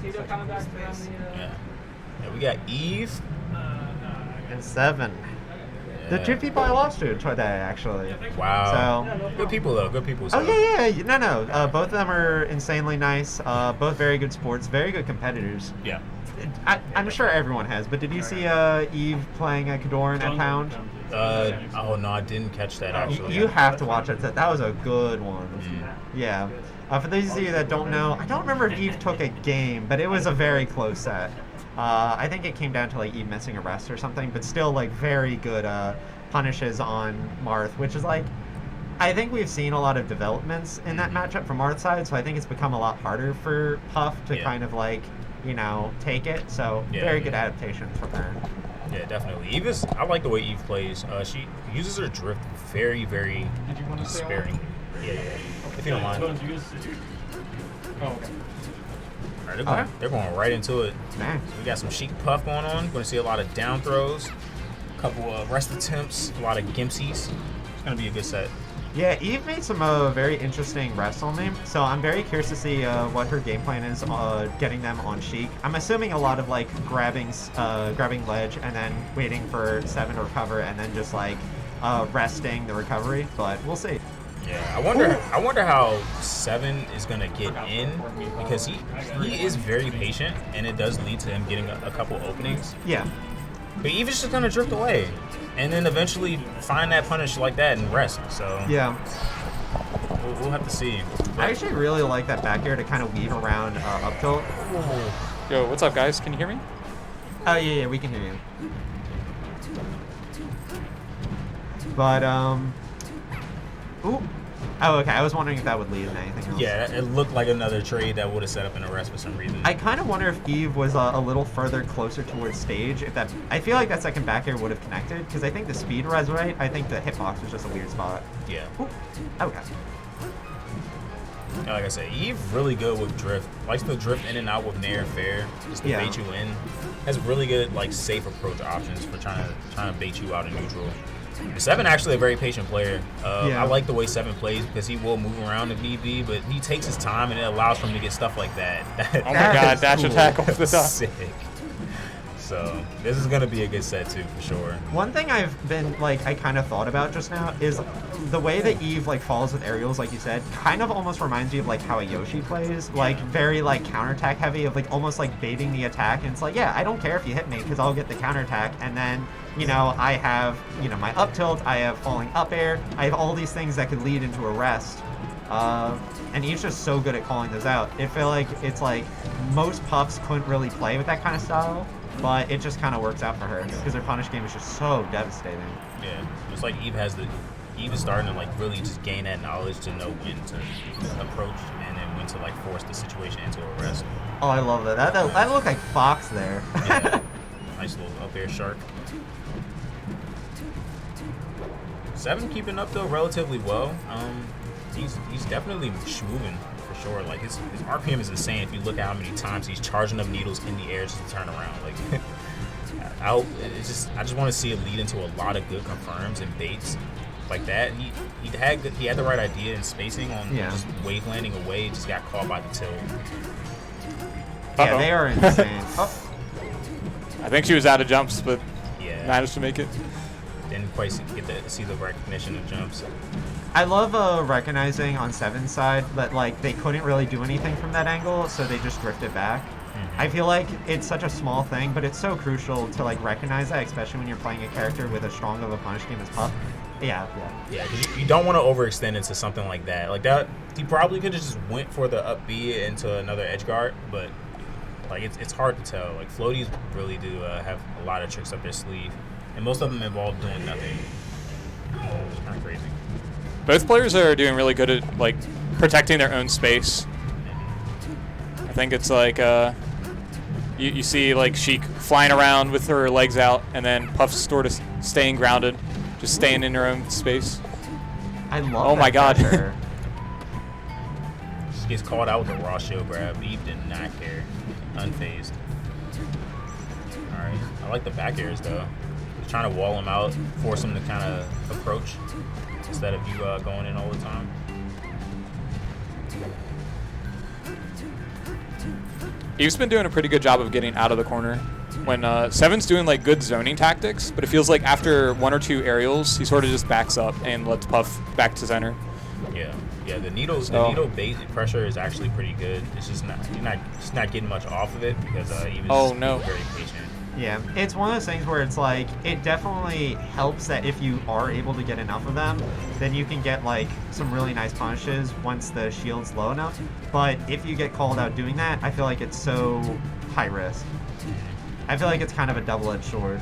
Yeah. Yeah, we got Eve. And 7. The two people I lost to today, actually. Wow. So, Good people, though. Good people. So. oh, yeah. No. Both of them are insanely nice. Both very good sports, very good competitors. Yeah. I'm sure everyone has, but did you see Eve playing Kadoran at Pound? Oh, no, I didn't catch that, actually. You have to watch it. That was a good one. Yeah. For those of you that don't know, I don't remember if Eve took a game, but it was a very close set. I think it came down to like Eve missing a rest or something, but still like very good punishes on Marth, which is like, I think we've seen a lot of developments in that matchup from Marth's side, so I think it's become a lot harder for Puff to kind of like, take it. So very good adaptations from her. Yeah, definitely. I like the way Eve plays. She uses her drift very, very sparingly. Yeah. If you don't mind. Oh, okay. All right, they're going right into it. Nice. So we got some Sheik Puff going on. Going to see a lot of down throws, a couple of rest attempts, a lot of Gimpsies. It's going to be a good set. Yeah, Eve made some very interesting rests on them, so I'm very curious to see what her game plan is getting them on Sheik. I'm assuming a lot of like grabbing ledge and then waiting for 7 to recover and then just like resting the recovery, but we'll see. Yeah, I wonder how 7 is gonna get in, because he is very patient, and it does lead to him getting a couple openings. Yeah. But Eve is just gonna drift away, and then eventually find that punish like that and rest. So yeah, we'll have to see. I actually really like that back air to kind of weave around up tilt. Yo, what's up, guys? Can you hear me? Oh yeah, we can hear you. But ooh. Oh, okay. I was wondering if that would lead in anything else. Yeah, it looked like another trade that would have set up in a rest for some reason. I kind of wonder if Eve was a little further closer towards stage. I feel like that second back air would have connected, because I think the speed was right. I think the hitbox was just a weird spot. Yeah. Ooh. Okay. Yeah, like I said, Eve really good with drift. Likes to drift in and out with nair fair, just to bait you in. Has really good like safe approach options for trying to bait you out in neutral. 7 actually a very patient player. I like the way 7 plays, because he will move around if need be, but he takes his time and it allows for him to get stuff like that. Oh my god, dash attack off the top. Sick. So this is gonna be a good set too, for sure. One thing I've been like, I kind of thought about just now is the way that Eve like falls with aerials, like you said, kind of almost reminds you of like how a Yoshi plays, like very like counterattack heavy, of like almost like baiting the attack. And it's like, yeah, I don't care if you hit me, because I'll get the counterattack, and then I have my up tilt, I have falling up air, I have all these things that could lead into a rest. And Eve's just so good at calling those out. I feel like it's like most Puffs couldn't really play with that kind of style, but it just kind of works out for her, because her punish game is just so devastating. Yeah, it's like Eve is starting to like really just gain that knowledge to know when to approach and then when to like force the situation into a rest. Oh, I love that. That looked like Fox there. Yeah. Nice little up air shark. 7 keeping up though relatively well. He's definitely moving for sure. Like his RPM is insane if you look at how many times he's charging up needles in the air just to turn around. Like I just want to see it lead into a lot of good confirms and baits like that. He had the right idea in spacing on just wave landing away. Just got caught by the tilt. Yeah, they are insane. I think she was out of jumps, but managed to make it. Didn't quite get to see the recognition of jumps. I love recognizing on 7's side that like they couldn't really do anything from that angle, so they just drifted back. I feel like it's such a small thing, but it's so crucial to like recognize that, especially when you're playing a character with as strong of a punish game as Puff. Yeah, because you don't want to overextend into something like that. Like that, he probably could have just went for the up B into another edge guard, but like it's hard to tell. Like floaties really do have a lot of tricks up their sleeve, and most of them involve doing nothing. It's kind of crazy. Both players are doing really good at like protecting their own space. I think it's like you see like Sheik flying around with her legs out, and then Puff's sort of staying grounded, just staying in her own space. I love. Oh my god. She gets called out with a raw shield grab. Eve did not care, unfazed. All right, I like the back airs though. Just trying to wall him out, force him to kind of approach instead of you going in all the time. Eve's been doing a pretty good job of getting out of the corner. When Seven's doing like good zoning tactics, but it feels like after 1 or 2 aerials, he sort of just backs up and lets Puff back to center. Yeah, the needle bait pressure is actually pretty good. It's just not getting much off of it because Eve is very patient. Yeah, it's one of those things where it's like, it definitely helps that if you are able to get enough of them, then you can get like some really nice punishes once the shield's low enough. But if you get called out doing that, I feel like it's so high risk. I feel like it's kind of a double-edged sword.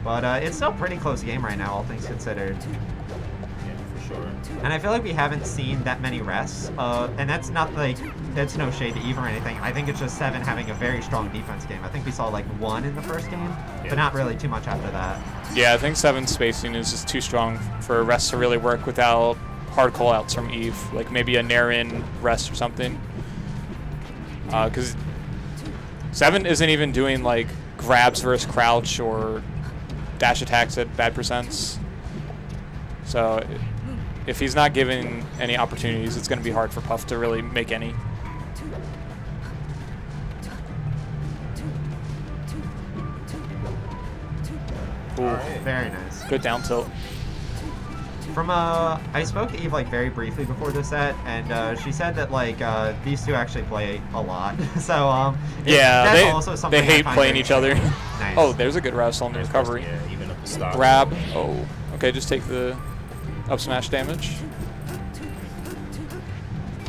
But it's still a pretty close game right now, all things considered. Sure. And I feel like we haven't seen that many rests, and that's not like, that's no shade to Eve or anything. I think it's just Seven having a very strong defense game. I think we saw like 1 in the first game, but not really too much after that. Yeah, I think Seven's spacing is just too strong for rests to really work without hard callouts from Eve, like maybe a Nair-in rest or something. Because Seven isn't even doing like grabs versus crouch or dash attacks at bad percents. So if he's not given any opportunities, it's going to be hard for Puff to really make any. Ooh, very nice. Good down tilt. From I spoke to Eve like very briefly before this set, and she said that like these two actually play a lot. So yeah, that's also something they hate playing each other. Nice. Oh, there's a good rouse on the recovery. Yeah, even up the stock. Grab. Oh, okay, just take the up smash damage.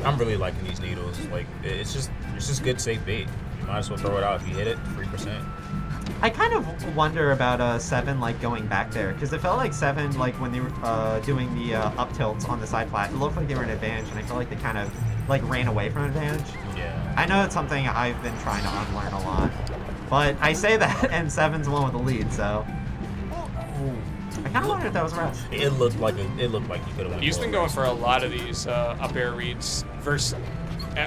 I'm really liking these needles. Like it's just good safe bait. You might as well throw it out if you hit it. 3%. I kind of wonder about Seven like going back there, because it felt like Seven, like when they were doing the up tilts on the side flat, it looked like they were an advantage, and I felt like they kind of like ran away from an advantage. Yeah. I know it's something I've been trying to unlearn a lot, but I say that, and Seven's the one with the lead, so I kind of wondered if that was a rush. It looked like you could have won. He's been going for a lot of these up air reads versus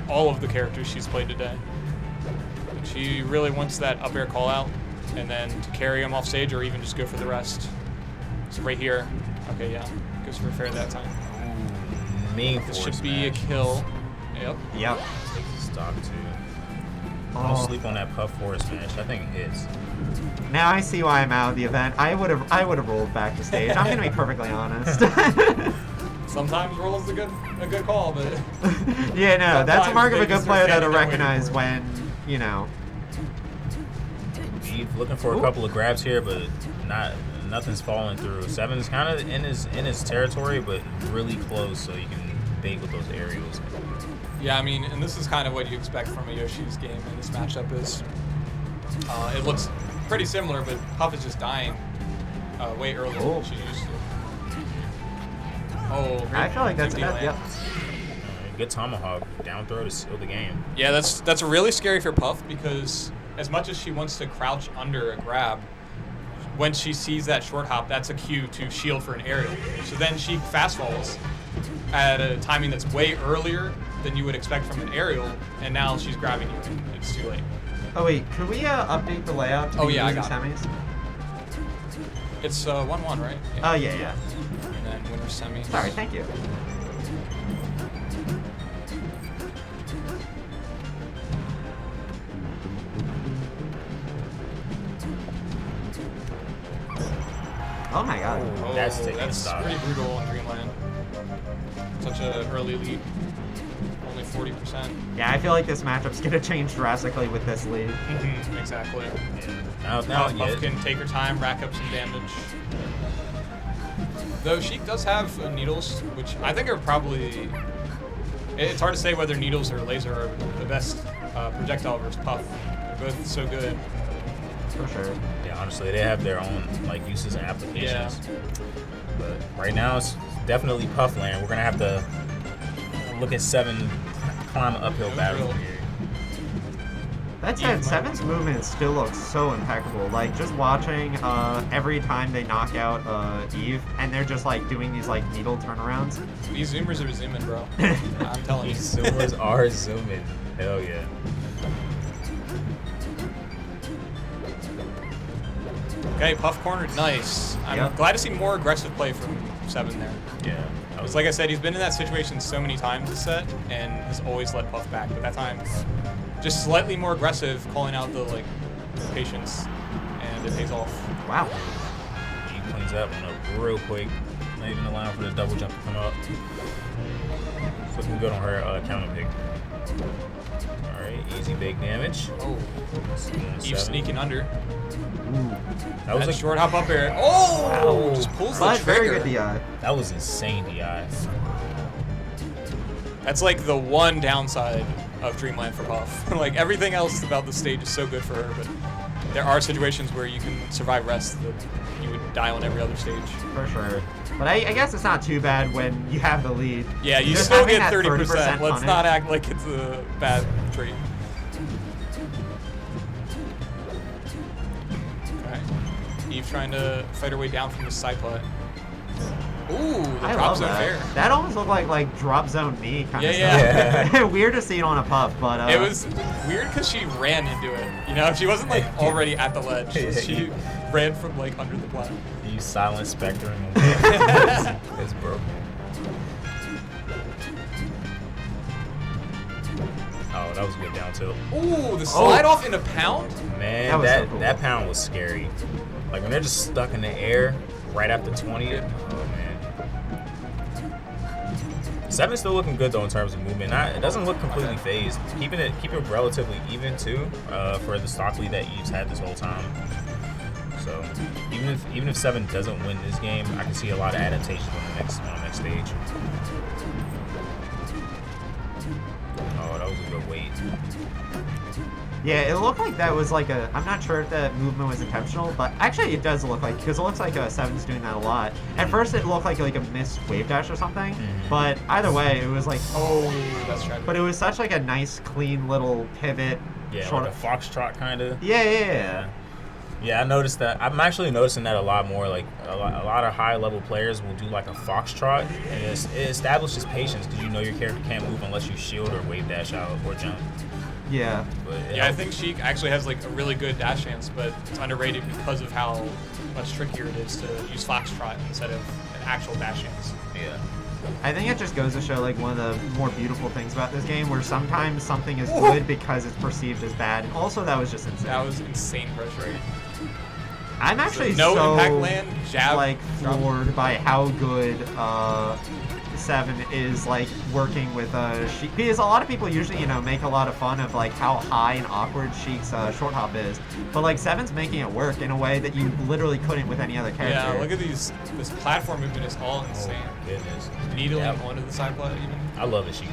all of the characters she's played today. She really wants that up air call out, and then to carry him off stage or even just go for the rest. So right here. Okay, yeah. Goes for a fair that time. This should be a kill. Yep. Yep. Take the stock too. Don't sleep on that Puff forward smash. I think it hits. Now I see why I'm out of the event. I would have rolled back to stage. I'm gonna be perfectly honest. Sometimes roll's a good call, but yeah, no, that's a mark of a they good just player were that'll standing there recognize waiting for when, you know. Eve looking for a couple of grabs here, but nothing's falling through. Seven's kind of in his territory, but really close, so you can bait with those aerials. yeah, I mean, and this is kind of what you expect from a Yoshi's game in this matchup is it looks pretty similar, but Puff is just dying way earlier than she used to. Oh, I feel like that's a bad, yep. Good tomahawk down throw to seal the game. Yeah, that's really scary for Puff because as much as she wants to crouch under a grab, when she sees that short hop, that's a cue to shield for an aerial. So then she fast falls at a timing that's way earlier than you would expect from an aerial, and now she's grabbing you, and it's too late. Oh wait, could we update the layout to yeah, I got semis? It's 1-1, right? Oh yeah. And then winner semis. Sorry, thank you. Oh my god. Oh, That's taking that's stock. pretty brutal on Dreamland. Such an early lead. Only 40%. Yeah, I feel like this matchup's gonna change drastically with this lead. Exactly. Now Puff can take her time, rack up some damage. Though Sheik does have needles, which I think are probably... It's hard to say whether needles or laser are the best projectile versus Puff. They're both so good. For sure. Yeah, honestly, they have their own like uses and applications. But right now, it's definitely Puff land. We're gonna have to look at Seven climb an uphill battle here. That said, Seven's movement still looks so impeccable. Like, just watching every time they knock out Eve, and they're just, like, doing these, like, needle turnarounds. These zoomers are zooming, bro. I'm telling you. These zoomers are zooming. Hell yeah. Okay, Puff cornered. Nice. I'm glad to see more aggressive play from Seven there. Yeah. It's like I said, he's been in that situation so many times this set, and has always let Puff back. But that time, just slightly more aggressive, calling out the like patience, and it pays off. Wow. He cleans that one up real quick. Not even allowing for the double jump to come up. It's looking good on her counter pick. Alright, easy big damage. Oh, Eve 7. sneaking under. Ooh. That was That a short hop up air. Oh, Wow. just pulls But the very trigger. good DI. that was insane DI. That's like the one downside of Dreamland for Puff. Like everything else about the stage is so good for her, but there are situations where you can survive rest that you would die on every other stage. For sure. But I guess it's not too bad when you have the lead. Yeah, you Just still having get that 30%. Let's punish. not act like it's a bad trait. Okay. Eve trying to fight her way down from the side plat. Ooh, the I drop love zone that. fair. That almost looked like drop zone me kind of Yeah, stuff. yeah. Weird to see it on a Puff, but It was weird because she ran into it. You know, she wasn't like already at the ledge. She ran from like under the plat. You silent spectrum. It's broken. Oh, that was a good down tilt. Ooh, the slide off in a pound? Man, That was that, so cool. that pound was scary. Like when they're just stuck in the air right after 20. Oh man. Seven's still looking good though in terms of movement. It doesn't look completely phased. Keeping it relatively even too for the stock lead that Eve's had this whole time. So even if Seven doesn't win this game, I can see a lot of adaptations on the next stage. Oh, that was a good weight. yeah, it looked like that was like a. I'm not sure if that movement was intentional, but actually it does look like, because it looks like Seven's doing that a lot. At first it looked like a missed wave dash or something, but either way it was like. Oh, that's tragic. But it was such like a nice, clean little pivot. Yeah, short like a foxtrot kind of. Yeah. Yeah, I noticed that. I'm actually noticing that a lot more. Like a lot of high-level players will do like a foxtrot, and it establishes patience because you know your character can't move unless you shield or wave dash out or jump. Yeah. But Yeah, I think Sheik actually has like a really good dash chance, but it's underrated because of how much trickier it is to use Foxtrot instead of an actual dash chance. Yeah. I think it just goes to show like one of the more beautiful things about this game, where sometimes something is good because it's perceived as bad. And also, that was just insane. That was insane pressure. I'm actually No so impact land, jab, like drop. floored by how good Seven is like working with Sheik, because a lot of people usually make a lot of fun of like how high and awkward Sheik's short hop is, but like Seven's making it work in a way that you literally couldn't with any other character. Yeah, look at these. This platform movement is all insane. Oh my goodness. Needling Yeah. onto the side plat even. I love it, Sheik.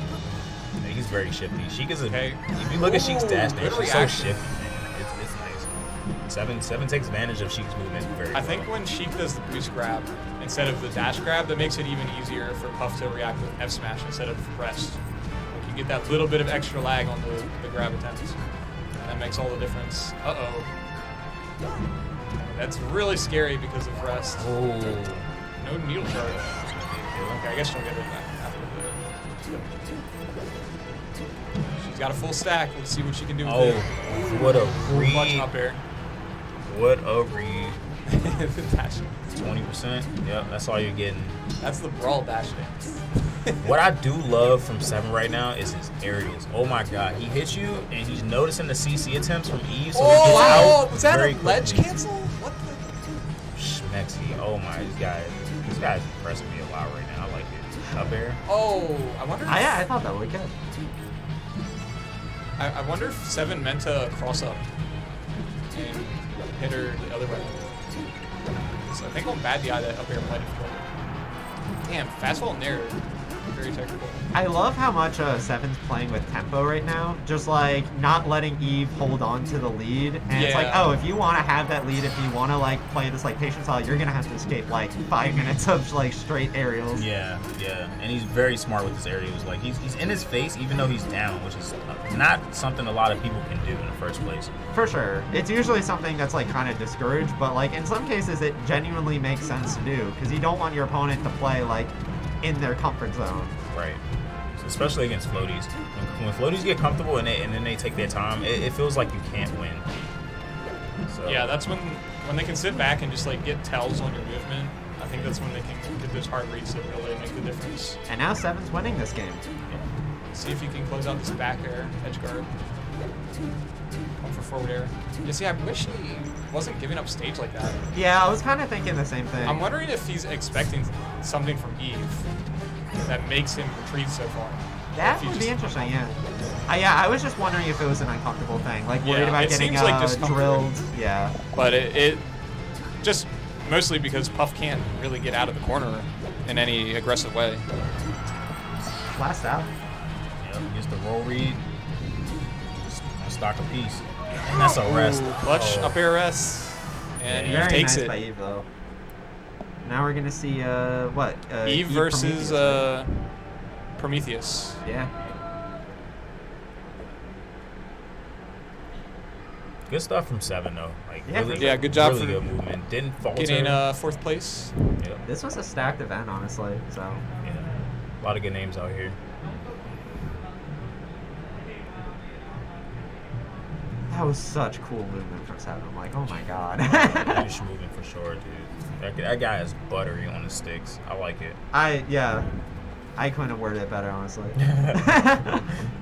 Yeah, he's very shifty. Sheik is a. Okay. If you look at Sheik's dash, Good she's so reaction. shifty, man. It's nice. Seven takes advantage of Sheik's movement very I think well. when Sheik does the boost grab instead of the dash grab, that makes it even easier for Puff to react with F smash instead of rest. Like you get that little bit of extra lag on the grab attempt. And that makes all the difference. Uh-oh. That's really scary because of rest. Oh. No needle charge. Okay, I guess she'll get it back after the... She's got a full stack. Let's see what she can do with Oh, it. what a Much read. up air. What a read. The dash. 20%. Yep, that's all you're getting. That's the brawl dash dance. What I do love from Seven right now is his aerials. Oh my god, he hits you and he's noticing the CC attempts from Eve, so he gets wow! out Was that very a ledge quickly. cancel? What the? Schmexy. Oh my, this guy's impressing me a lot right now. I like it. Up air. Oh, I wonder. If, I thought that would good. I wonder if Seven meant to cross up and hit her the other way. So I think on bad DI that up air might have played. Damn, fastball and nair. Very technical. I love how much Seven's playing with tempo right now. Just like not letting Eve hold on to the lead. And it's like, Yeah. oh, if you want to have that lead, if you want to like play this like patient style, you're going to have to escape like 5 minutes of like straight aerials. Yeah, and he's very smart with his aerials. Like he's in his face even though he's down, which is not something a lot of people can do in the first place. For sure. It's usually something that's like kind of discouraged, but like in some cases it genuinely makes sense to do because you don't want your opponent to play like in their comfort zone. Right. Especially against floaties. When floaties get comfortable and then they take their time, it feels like you can't win. So, Yeah, that's when they can sit back and just like get tells on your movement. I think that's when they can get those hard reads that really make the difference. And now Seven's winning this game. See if you can close out this back air edge guard. Going for forward air. You see, I wish he wasn't giving up stage like that. Yeah, I was kind of thinking the same thing. I'm wondering if he's expecting something from Eve that makes him retreat so far. That If he would be just- interesting, yeah. Yeah, I was just wondering if it was an uncomfortable thing, like worried Yeah, about it getting seems like discomfort. drilled. Yeah. But it just mostly because Puff can't really get out of the corner in any aggressive way. Last out. Yep, gets the roll read. Just stock a piece. And that's a rest. Clutch Oh. up air rest, and Yeah. Eve Very takes nice it. by Eve, though. Now we're gonna see what? Eve versus Prometheus, right? Prometheus. Yeah. Good stuff from 7 though. Like Yeah, really, for Yeah, good job really for good movement. Didn't falter. Getting 4th place. Yep. This was a stacked event, honestly. So. Yeah. A lot of good names out here. That was such cool movement from Seven. I'm like, oh my god. He's moving for sure, dude. That guy is buttery on the sticks. I like it. I couldn't have worded it better, honestly.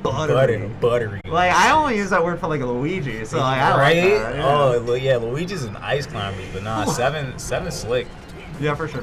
Buttery. Like, I only use that word for like a Luigi, so like, I like that. Yeah. Oh, yeah, Luigi's an ice climber, but nah, 7 slick. Yeah, for sure.